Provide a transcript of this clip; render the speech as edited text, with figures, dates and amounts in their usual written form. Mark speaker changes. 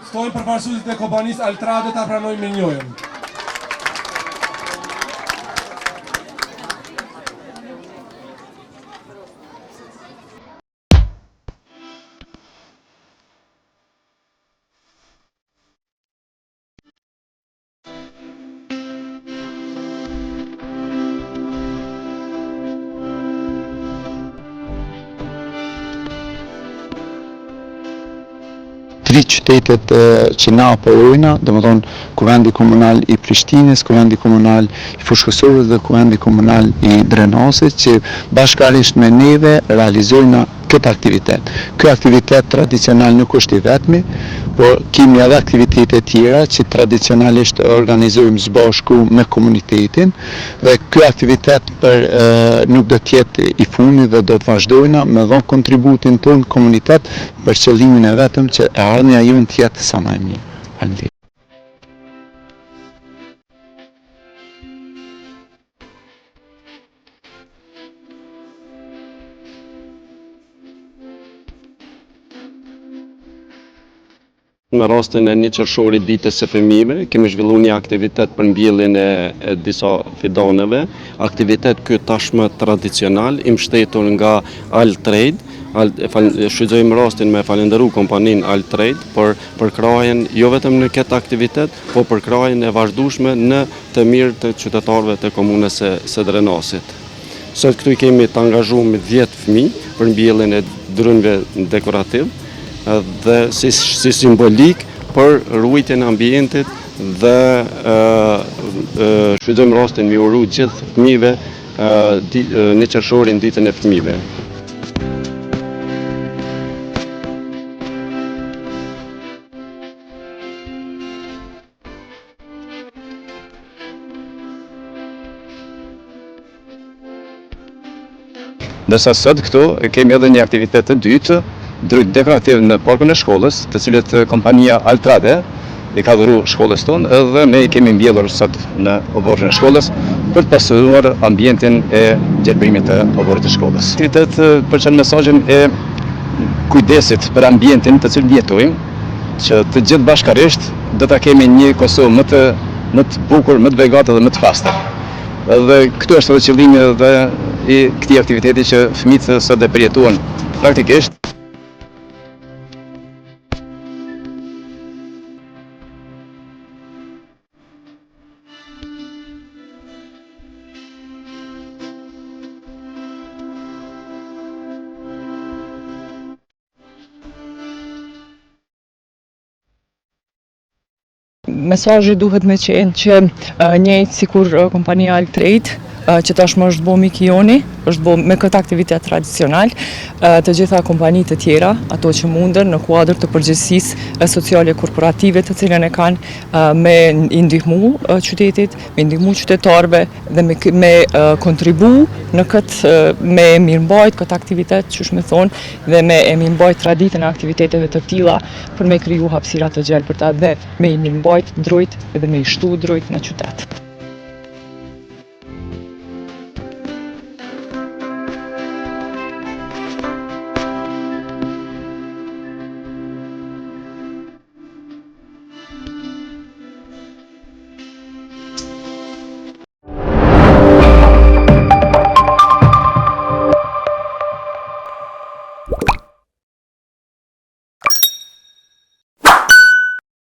Speaker 1: Ftojmë përfaqësuesit e kompanisë Altrade ta pranojnë me njohjen.
Speaker 2: Tri qytetet që na operojna, domethënë Kuvendi Komunal i Prishtinës, Kuvendi Komunal i Fushkësorës dhe Kuvendi Komunal i Drenasit, që bashkërisht me neve realizojnë këtë aktivitet. Ky aktivitet tradicional nuk është i vetmi, por kemi edhe aktivitete tjera që tradicionalisht organizojmë së bashku me komunitetin, dhe ky aktivitet nuk do të jetë i fundit dhe do të vazhdojna me dhënë kontributin tonë në komunitet për qëllimin e vetëm që e ardhmja jonë të jetë sa më e mirë. Faleminderit.
Speaker 3: Në rastin e 1 qershorit ditës së fëmijëve, kemi zhvilluar një aktivitet për mbjelljen e disa fidaneve. Aktivitet ky tashmë tradicional, i mbështetur nga Altrade. Shfrytëzojmë rastin me falendëru kompaninë Altrade për krahjen jo vetëm në këtë aktivitet, por për krahjen e vazhdueshme në të mirë të qytetarëve të komunës së Drenasit. Sot këtu kemi të angazhuar 10 fëmijë për mbjelljen e drënve dekorativ dhe si simbolik për ruajtjen e ambientit dhe shfrytëzojmë rastin me uru gjithë fëmijëve 1 qershorin ditën e fëmijëve.
Speaker 4: Ndërsa sot këtu kemi edhe një aktivitet të dytë, drujt dekorativ në parkun e shkollës, të cilët kompania Altrade i ka dhuru shkollës tonë, edhe ne i kemi mbjellur sot në oborrin e shkollës për të pasuruar ambientin e gjelbërimit të oborrit të shkollës. Aktivitet përçan mesazhin e kujdesit për ambientin të cilin jetojmë, që të gjithë bashkarisht do ta kemi një Kosovë më të bukur, më të begatë dhe më të pastër. Dhe këtu është edhe qëllimi dhe i këtij aktiviteti që fëmijët sot e përjetuan praktikisht.
Speaker 5: Mesazhi duhet me qenë që njëjtë sikur kompania Altrade, që tashmë është bo mik i joni, është bo me këtë aktivitet tradicional, të gjitha kompanitë të tjera, ato që mundën në kuadër të përgjegjësisë sociale korporative të cilën e kanë me i ndihmu qytetit, me ndihmu qytetarëve dhe me kontribu në këtë, me mirëmbajt këtë aktivitet, që shme thonë, dhe me mirëmbajt traditën e aktiviteteve të tilla për me kriju hapësira të gjelbërta dhe me mirëmbajt drujt dhe me i shtu drujt në qytet.